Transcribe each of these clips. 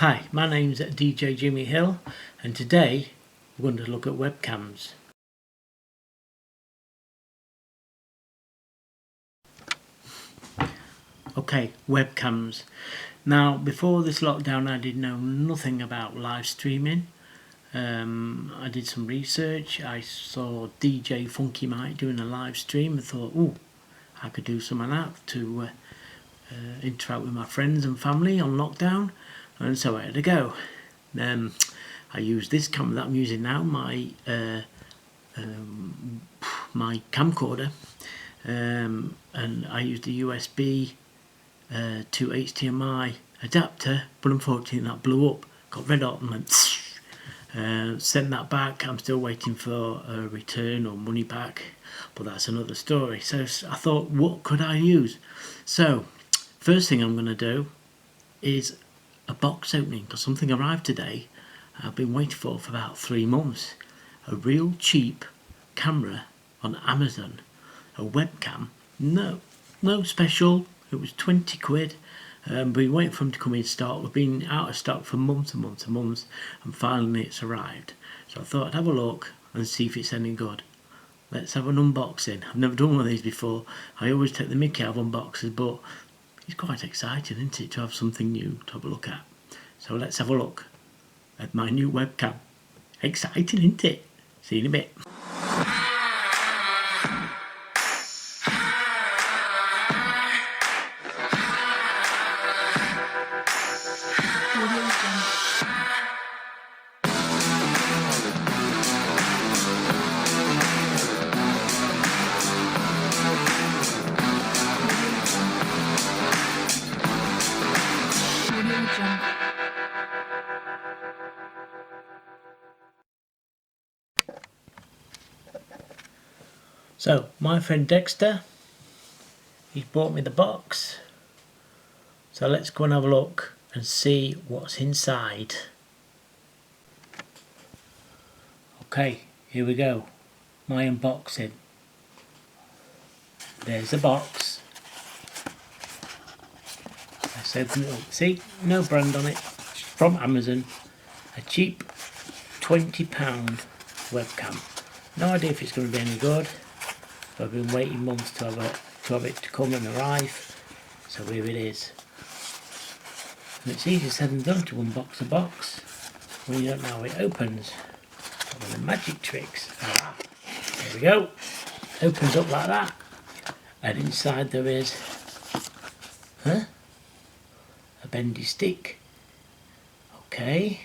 Hi, my name's DJ Jimmy Hill, and today we're going to look at webcams. Okay, webcams. Now, before this lockdown, I did know nothing about live streaming. I did some research. I saw DJ Funky Mike doing a live stream and thought, ooh, I could do some of that to interact with my friends and family on lockdown. And so I had to go. I used this camera that I'm using now, my camcorder, and I used a USB to HDMI adapter, but unfortunately that blew up, got red hot and went sent that back. I'm still waiting for a return or money back, but that's another story. So I thought, what could I use? So first thing I'm going to do is a box opening, because something arrived today I've been waiting for about 3 months. A real cheap camera on Amazon, a webcam, no special, it was 20 quid. We've been waiting for them to come in stock. We've been out of stock for months and months and months, and finally it's arrived. So I thought I'd have a look and see if it's any good. Let's have an unboxing. I've never done one of these before. I always take the mickey out of unboxers, but it's quite exciting, isn't it, to have something new to have a look at. So let's have a look at my new webcam. Exciting, isn't it? See you in a bit. So, my friend Dexter, he's bought me the box. So let's go and have a look and see what's inside. Okay, here we go. My unboxing. There's the box. Let's open it up. See, no brand on it. From Amazon. A cheap £20 webcam. No idea if it's going to be any good. I've been waiting months to have it to come and arrive, so here it is. And it's easier said than done to unbox a box when you don't know how it opens. One of the magic tricks. There we go. Opens up like that, and inside there is a bendy stick. Okay.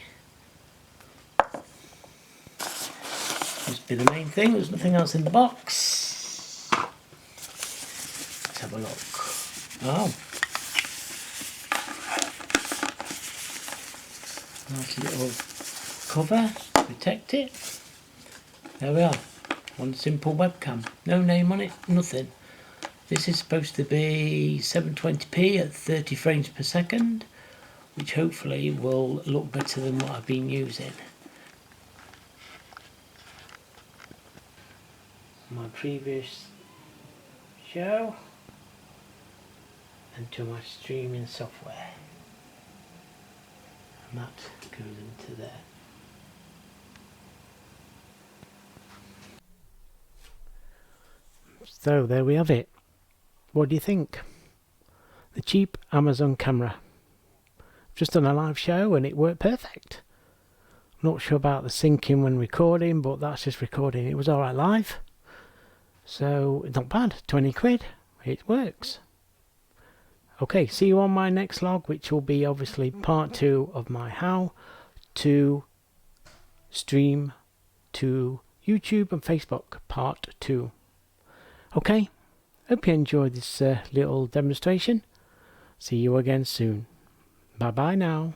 Must be the main thing. There's nothing else in the box. Let's have a look. Oh, nice little cover to protect it. There we are. One simple webcam. No name on it, nothing. This is supposed to be 720p at 30 frames per second, which hopefully will look better than what I've been using. My previous show and to my streaming software, and that goes into there. So there we have it. What do you think? The cheap Amazon camera. Just done a live show and it worked perfect. Not sure about the syncing when recording, but that's just recording. It was alright live. So, not bad, 20 quid, it works. Okay, see you on my next log, which will be obviously part 2 of my how to stream to YouTube and Facebook, part 2. Okay, hope you enjoyed this little demonstration. See you again soon. Bye bye now.